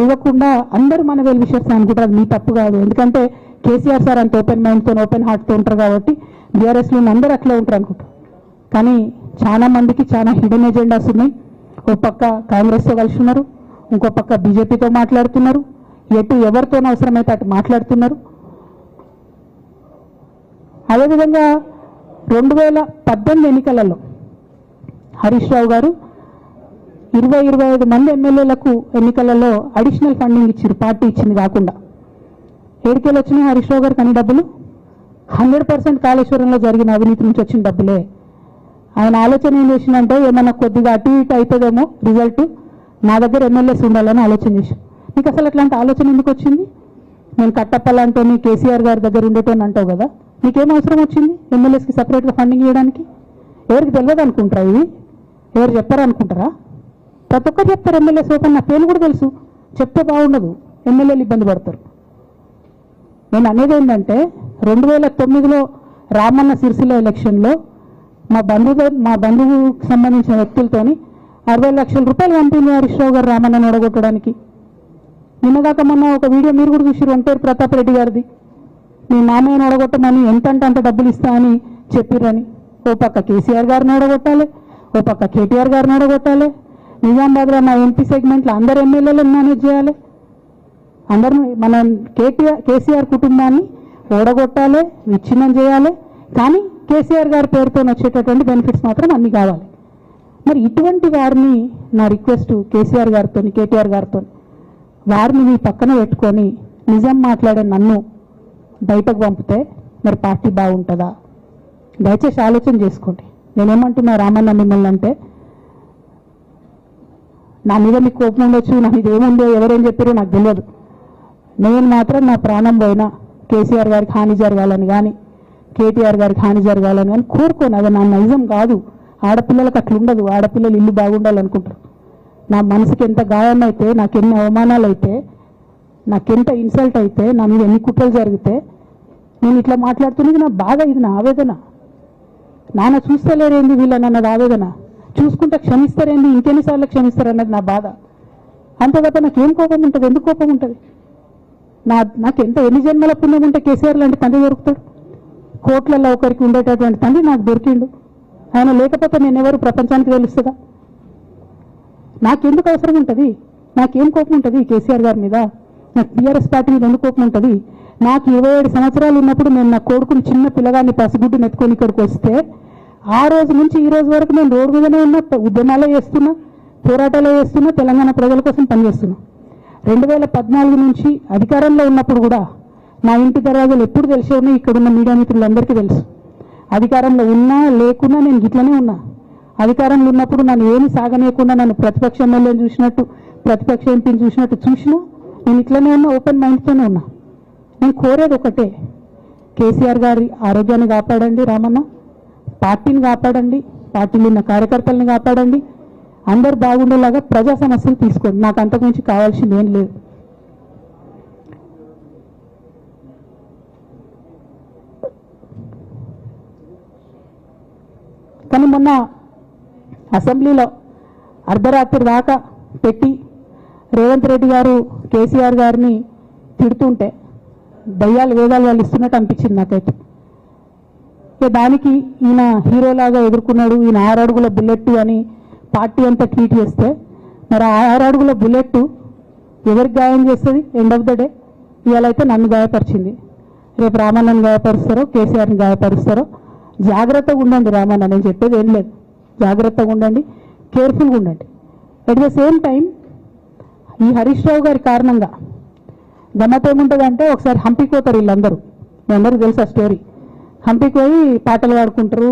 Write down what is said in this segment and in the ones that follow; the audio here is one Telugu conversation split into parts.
ఇవ్వకుండా అందరూ మన వెల్ విషర్స్ అనుకుంటారు. మీ తప్పు కాదు, ఎందుకంటే కేసీఆర్ సార్ అంత ఓపెన్ మైండ్తో ఓపెన్ హార్ట్తో ఉంటారు కాబట్టి బీఆర్ఎస్లో అందరూ అట్లా ఉంటారు అనుకుంటారు. కానీ చాలా మందికి చాలా హిడెన్ ఎజెండాస్ ఉన్నాయి. ఒక పక్క కాంగ్రెస్తో కలిసి ఉన్నారు, ఇంకో పక్క బీజేపీతో మాట్లాడుతున్నారు, ఎటు ఎవరితో అవసరమైతే అటు మాట్లాడుతున్నారు. అదేవిధంగా 2018 ఎన్నికలలో హరీష్ రావు గారు 25 మంది ఎమ్మెల్యేలకు ఎన్నికలలో అడిషనల్ ఫండింగ్ ఇచ్చారు, పార్టీ ఇచ్చింది కాకుండా. ఏడికేలు వచ్చినాయి హరీష్ రావు గారికి అన్ని డబ్బులు? 100% కాళేశ్వరంలో జరిగిన అవినీతి నుంచి వచ్చిన డబ్బులే. ఆయన ఆలోచన ఏం చేసిందంటే ఏమన్నా కొద్దిగా అటు ఇటు అవుతుందేమో రిజల్ట్, నా దగ్గర ఎమ్మెల్యేస్ ఉండాలని ఆలోచన చేశాను. నీకు అసలు అట్లాంటి ఆలోచన ఎందుకు వచ్చింది? నేను కట్టప్పలాంటోని కేసీఆర్ గారి దగ్గర ఉండేటోని అంటావు కదా, నీకేం అవసరం వచ్చింది ఎమ్మెల్యేస్కి సపరేట్గా ఫండింగ్ ఇవ్వడానికి? ఎవరికి తెలియదు అనుకుంటారా? ఇవి ఎవరు చెప్పారు అనుకుంటారా? ప్రతి ఒక్కరు చెప్తారు ఎమ్మెల్యేస్ ఓపెన్, నా పేరు కూడా తెలుసు, చెప్తే బాగుండదు, ఎమ్మెల్యేలు ఇబ్బంది పడతారు. నేను అనేది ఏంటంటే 2009లో రామన్న సిరిసిల్ల ఎలక్షన్లో మా బంధువుకు సంబంధించిన వ్యక్తులతోని 60 లక్షల రూపాయలు పంపింది హరీష్ రావు గారు రామన్నను ఓడగొట్టడానికి. నిన్నదాకా మొన్న ఒక వీడియో మీరు కూడా చూసారు, ఒంటేరు ప్రతాప్ రెడ్డి గారిది. మీ మామయ్యను ఓడగొట్టమని ఎంత అంటే అంత డబ్బులు ఇస్తా అని చెప్పిర్రని. ఓ పక్క కేసీఆర్ గారిని ఓడగొట్టాలి, ఓ పక్క కేటీఆర్ గారిని ఓడగొట్టాలి. నిజామాబాద్లో మా ఎంపీ సెగ్మెంట్లో అందరు ఎమ్మెల్యేలను మేనేజ్ చేయాలి. అందరిని మన కేసీఆర్ కుటుంబాన్ని ఓడగొట్టాలి, విచ్ఛిన్నం చేయాలి. కానీ కేసీఆర్ గారి పేరుతో వచ్చేటటువంటి బెనిఫిట్స్ మాత్రం అన్నీ కావాలి. మరి ఇటువంటి వారిని నా రిక్వెస్ట్ కేసీఆర్ గారితో కేటీఆర్ గారితో, వారిని మీ పక్కన పెట్టుకొని నిజం మాట్లాడే నన్ను బయటకు పంపితే మరి పార్టీ బాగుంటుందా? దయచేసి ఆలోచన చేసుకోండి. నేనేమంటున్నా రామన్న మిమ్మల్ని అంటే, నా మీద మీకు కోపం ఉండొచ్చు, నా మీద ఏముందో ఎవరేం చెప్పారో నాకు తెలియదు. నేను మాత్రం నా ప్రాణం పోయినా కేసీఆర్ గారికి హాని జరగాలని కానీ కేటీఆర్ గారికి హాని జరగాలని కానీ కోరుకోను. అది నా నైజం కాదు. ఆడపిల్లలకు అట్లుండదు. ఆడపిల్లలు ఇల్లు బాగుండాలనుకుంటారు. నా మనసుకి ఎంత గాయం అయితే, నాకెన్ని అవమానాలు అయితే, నాకెంత ఇన్సల్ట్ అయితే, నా మీద ఎన్ని కుట్రలు జరిగితే నేను ఇట్లా మాట్లాడుతున్నది నా బాధ, ఇది నా ఆవేదన. నాన్న చూస్తలేరేంది వీళ్ళని అన్నది ఆవేదన, చూసుకుంటే క్షమిస్తారేంది, ఇంకెన్నిసార్లు క్షమిస్తారు అన్నది నా బాధ. అంతే తప్ప నాకేం కోపం ఉంటుంది? ఎందుకు కోపం ఉంటుంది? నాకు ఎంత ఎన్ని జన్మల పుణ్యం ఉంటే కేసీఆర్ లాంటి తండ్రి దొరుకుతాడు? కోట్లలో ఒకరికి ఉండేటటువంటి తండ్రి నాకు దొరికిండు. ఆయన లేకపోతే నేనెవరు ప్రపంచానికి తెలుస్తుందా? నాకెందుకు అవసరం ఉంటుంది? నాకేం కోపం ఉంటుంది కేసీఆర్ గారి మీద? నాకు టీఆర్ఎస్ పార్టీ మీద ఎందుకు కోపం ఉంటుంది? నాకు 27 సంవత్సరాలు ఉన్నప్పుడు నేను నా కొడుకుని చిన్న పిల్లగాన్ని పసిగుడ్డుని ఎత్తుకొని ఇక్కడికి వస్తే ఆ రోజు నుంచి ఈ రోజు వరకు నేను రోడ్డు మీదనే ఉన్నా, ఉద్యమాలే చేస్తున్నా, పోరాటాలే చేస్తున్నా, తెలంగాణ ప్రజల కోసం పనిచేస్తున్నా. 2014 నుంచి అధికారంలో ఉన్నప్పుడు కూడా నా ఇంటి దర్వాజాలు ఎప్పుడు తెలిసే ఉన్నాయి. ఇక్కడున్న మీడియా మిత్రులందరికీ తెలుసు. అధికారంలో ఉన్నా లేకున్నా నేను ఇట్లనే ఉన్నా. అధికారంలో ఉన్నప్పుడు నన్ను ఏమి సాగనేయకుండా నన్ను ప్రతిపక్ష ఎమ్మెల్యేని చూసినట్టు, ప్రతిపక్ష ఎంపీని చూసినట్టు చూసినా నేను ఇట్లనే ఉన్నా, ఓపెన్ మైండ్తోనే ఉన్నా. నేను కోరేది ఒకటే, కేసీఆర్ గారి ఆరోగ్యాన్ని కాపాడండి రామన్న, పార్టీని కాపాడండి, పార్టీలో ఉన్న కార్యకర్తలను కాపాడండి, అందరు బాగుండేలాగా ప్రజా సమస్యలు తీసుకోండి. నాకు అంతకుమించి కావాల్సింది ఏం లేదు. కానీ మొన్న అసెంబ్లీలో అర్ధరాత్రి దాకా పెట్టి రేవంత్ రెడ్డి గారు కేసీఆర్ గారిని తిడుతుంటే దయ్యాలు వేదాలు వాళ్ళు ఇస్తున్నట్టు అనిపించింది నాకైతే. దానికి ఈయన హీరోలాగా ఎదుర్కొన్నాడు. ఈయన 6 అడుగుల బుల్లెట్ అని పార్టీ అంతా ట్వీట్ చేస్తే, మరి 6 అడుగుల బుల్లెట్ ఎవరికి గాయం చేస్తుంది? ఎండ్ ఆఫ్ ద డే ఇవాళ అయితే నన్ను గాయపరిచింది, రేపు రామన్నను గాయపరుస్తారో కేసీఆర్ని గాయపరుస్తారో. జాగ్రత్తగా ఉండండి రామన్న, నేను చెప్పేది ఏం లేదు. జాగ్రత్తగా ఉండండి, కేర్ఫుల్గా ఉండండి. అట్ ద సేమ్ టైం ఈ హరీష్ రావు గారి కారణంగా గమ్మత్ ఏముంటుందంటే, ఒకసారి హంపీకి పోతారు వీళ్ళందరూ, మీ అందరికీ తెలుసు ఆ స్టోరీ. హంపీకి పోయి పాటలు పాడుకుంటారు,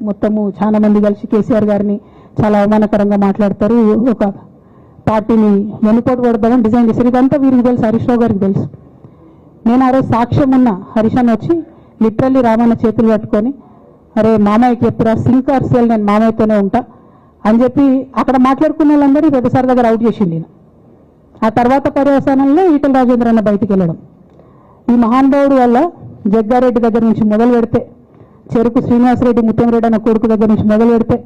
మొత్తము చాలా మంది కలిసి కేసీఆర్ గారిని చాలా అవమానకరంగా మాట్లాడతారు, ఒక పార్టీని వెనుపోటు పడదామని డిజైన్ చేశారు. ఇదంతా వీరికి తెలుసు, హరీష్ రావు గారికి తెలుసు. నేను ఆ రోజు సాక్ష్యం ఉన్న హరీష్ అని వచ్చి లిటరల్లీ రామన్న చేతులు పట్టుకొని, అరే మామయ్యకి చెప్పురా, సింక్ ఆర్ సేల్, నేను మామయ్యతోనే ఉంటా అని చెప్పి అక్కడ మాట్లాడుకున్న వాళ్ళందరూ పెద్దసారి దగ్గర అవుట్ చేసింది. ఆ తర్వాత పర్యవసానంలో ఈటల రాజేంద్ర అన్న బయటికి వెళ్ళడం. ఈ మహానుభావుడు వల్ల జగ్గారెడ్డి దగ్గర నుంచి మొదలు పెడితే, చెరుకు శ్రీనివాసరెడ్డి ముత్యంరెడ్డి అన్న కొడుకు దగ్గర నుంచి మొదలు పెడితే,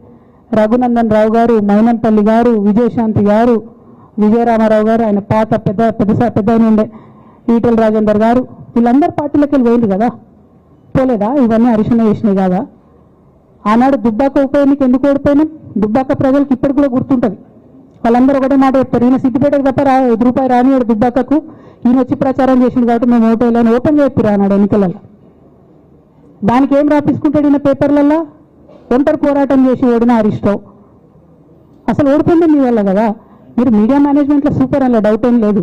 రఘునందన్ రావు గారు, మైనంపల్లి గారు, విజయశాంతి గారు, విజయరామారావు గారు, ఆయన పాత పెద్ద ఆయన ఉండే ఈటెల రాజేందర్ గారు, వీళ్ళందరూ పార్టీలోకి వెళ్ళి పోయింది కదా, పోలేదా? ఇవన్నీ హరీషన్న చేసినాయి కాదా? ఆనాడు దుబ్బాక ఉప ఎన్నిక ఎందుకు ఓడిపోయినాం? దుబ్బాక ప్రజలకు ఇప్పటికి కూడా గుర్తుంటుంది. వాళ్ళందరూ ఒకటే మాట చెప్తారు, ఈయన సిద్దిపేటకు తప్ప ₹1 రానివాడు దుబ్బాకకు, ఈయన వచ్చి ప్రచారం చేసింది కాబట్టి మేము ఓటు వేయాలని ఓపెన్గా చెప్పారు ఆనాడు ఎన్నికలలో. దానికి ఏం రాపించుకుంటాడు ఈయన పేపర్లలో? ఒంటరి పోరాటం చేసి ఓడిన హరీష్ రావు. అసలు ఓడిపోయింది మీ వల్ల కదా. మీరు మీడియా మేనేజ్మెంట్లో సూపర్, అలా డౌట్ ఏం లేదు.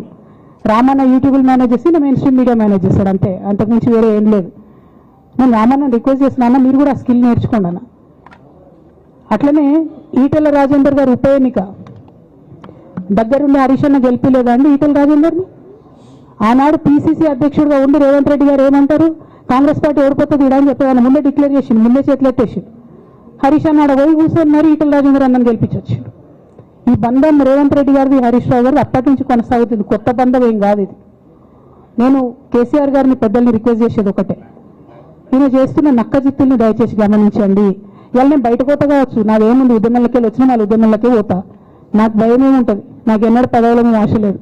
రామన్న యూట్యూబ్ మేనేజ్ చేసి నా మెయిన్ స్ట్రీమ్ మీడియా మేనేజ్ చేస్తాడు అంతే, అంతకుమించి వేరే ఏం లేదు. నేను రామన్న రిక్వెస్ట్ చేస్తున్నా, మీరు కూడా ఆ స్కిల్ నేర్చుకోండి అన్న. అట్లనే ఈటెల రాజేందర్ గారు ఉప ఎన్నిక దగ్గరుండి హరీష్ అన్న గెలిపిలేదా అండి ఈటెల రాజేందర్ని? ఆనాడు పిసిసి అధ్యక్షుడిగా ఉండి రేవంత్ రెడ్డి గారు ఏమంటారు, కాంగ్రెస్ పార్టీ ఓడిపోతుంది ఇడని చెప్పేవాళ్ళు ముందే డిక్లేర్ చేసిండు, ముందే చేతులెట్టేసి. హరీష్ అన్నాడు పోయి కూర్చొన్నారు, ఈటెల రాజేందర్ అన్నని గెలిపించొచ్చిండు. ఈ బంధం రేవంత్ రెడ్డి గారిది హరీష్ రావు గారిది అప్పటి నుంచి కొనసాగుతుంది, కొత్త బంధం ఏం కాదు ఇది. నేను కేసీఆర్ గారిని పెద్దల్ని రిక్వెస్ట్ చేసేది ఒకటే, ఈయన చేస్తున్న నక్క జిత్తుల్ని దయచేసి గమనించండి. ఇవాళ నేను బయట పోతా కావచ్చు, నాదేముంది ఉద్యమంలోకి వచ్చినా వాళ్ళ ఉద్యమంలోకే పోతా, నాకు భయం ఏముంటుంది, నాకు ఎన్నడూ పదవుల మీద ఆశ లేదు.